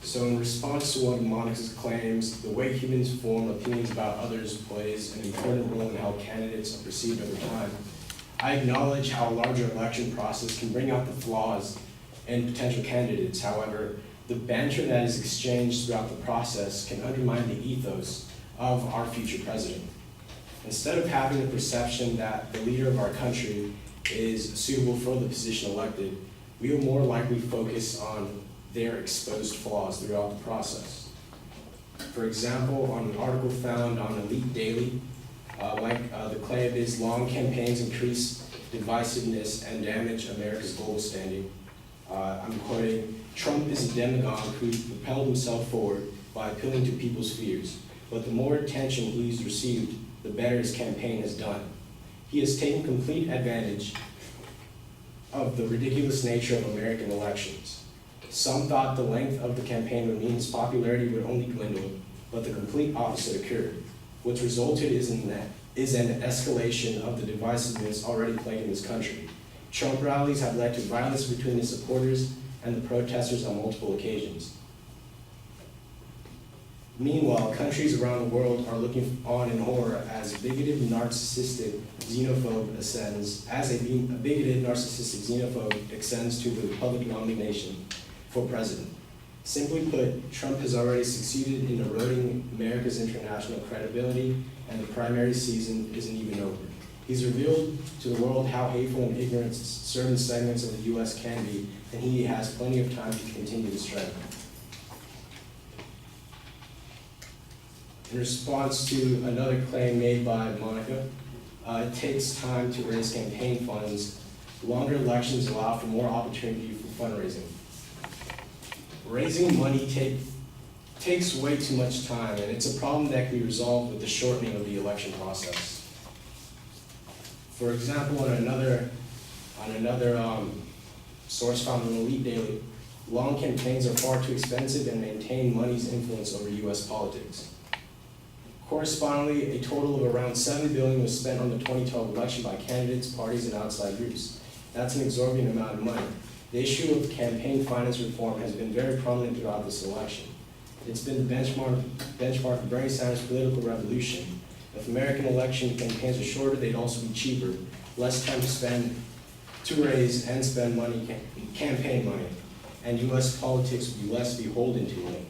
So in response to one of Monica's claims, the way humans form opinions about others plays an important role in how candidates are perceived over time. I acknowledge how a larger election process can bring out the flaws in potential candidates. However, the banter that is exchanged throughout the process can undermine the ethos of our future president. Instead of having the perception that the leader of our country is suitable for the position elected, we will more likely focus on their exposed flaws throughout the process. For example, on an article found on Elite Daily, the claim is long campaigns increase divisiveness and damage America's global standing. I'm quoting, "Trump is a demagogue who propelled himself forward by appealing to people's fears, but the more attention he's received, the better his campaign has done. He has taken complete advantage of the ridiculous nature of American elections. Some thought the length of the campaign would mean his popularity would only dwindle, but the complete opposite occurred. What's resulted is an escalation of the divisiveness already plaguing this country. Trump rallies have led to violence between his supporters and the protesters on multiple occasions. Meanwhile, countries around the world are looking on in horror as a bigoted, narcissistic xenophobe ascends to the Republican nomination for president. Simply put, Trump has already succeeded in eroding America's international credibility, and the primary season isn't even over. He's revealed to the world how hateful and ignorant certain segments of the U.S. can be, and he has plenty of time to continue this trend. In response to another claim made by Monica, it takes time to raise campaign funds. Longer elections allow for more opportunity for fundraising. Raising money takes way too much time, and it's a problem that can be resolved with the shortening of the election process. For example, on another source found in Elite Daily, long campaigns are far too expensive and maintain money's influence over U.S. politics. Correspondingly, a total of around $7 billion was spent on the 2012 election by candidates, parties, and outside groups. That's an exorbitant amount of money. The issue of campaign finance reform has been very prominent throughout this election. It's been the benchmark for Bernie Sanders' political revolution. If American election campaigns were shorter, they'd also be cheaper, less time to raise and spend money, campaign money, and U.S. politics would be less beholden to money.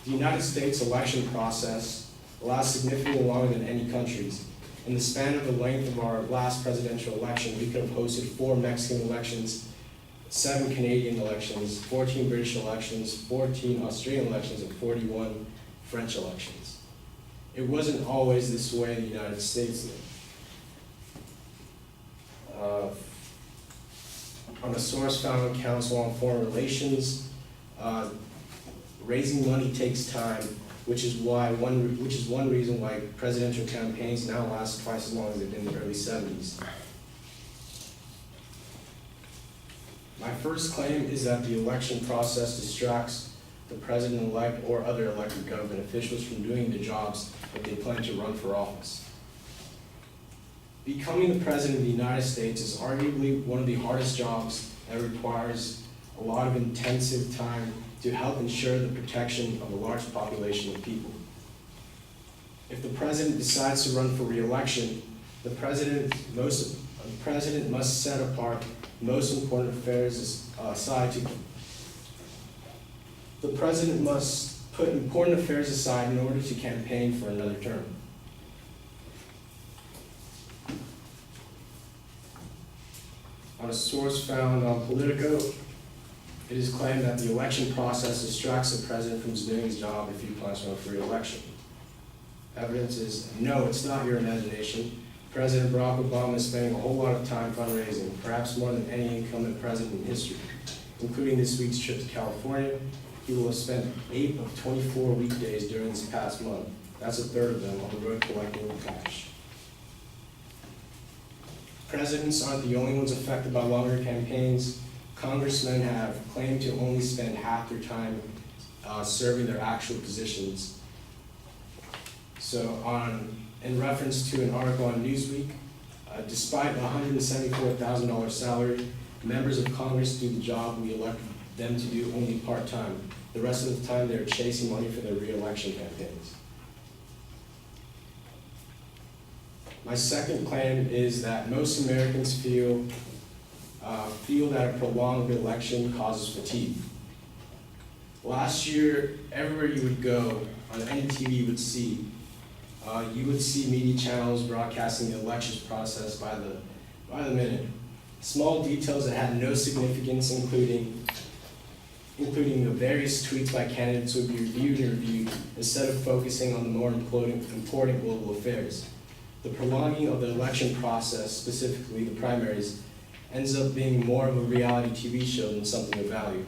The United States election process lasts significantly longer than any country's. In the span of the length of our last presidential election, we could have hosted 4 Mexican elections, 7 Canadian elections, 14 British elections, 14 Australian elections, and 41 French elections. It wasn't always this way in the United States. On a source found in Council on Foreign Relations, raising money takes time, which is one reason why presidential campaigns now last twice as long as they did in the early 70s. My first claim is that the election process distracts the president-elect or other elected government officials from doing the jobs that they plan to run for office. Becoming the president of the United States is arguably one of the hardest jobs that requires a lot of intensive time to help ensure the protection of a large population of people. If the president decides to run for re-election, the president must set apart most important affairs aside the president must put important affairs aside in order to campaign for another term. On a source found on Politico, it is claimed that the election process distracts the president from doing his job if he plans to run for re-election. Evidence is, no, it's not your imagination. President Barack Obama is spending a whole lot of time fundraising, perhaps more than any incumbent president in history. Including this week's trip to California, he will have spent 8 of 24 weekdays during this past month. That's a third of them on the road collecting cash. Presidents aren't the only ones affected by longer campaigns. Congressmen have claimed to only spend half their time serving their actual positions. So in reference to an article on Newsweek, despite a $174,000 salary, members of Congress do the job we them to do only part-time. The rest of the time, they're chasing money for their re-election campaigns. My second claim is that most Americans feel that a prolonged election causes fatigue. Last year, everywhere you would go, on any TV you would see media channels broadcasting the elections process by the minute. Small details that had no significance, including the various tweets by candidates, would be reviewed instead of focusing on the more important global affairs. The prolonging of the election process, specifically the primaries, ends up being more of a reality TV show than something of value.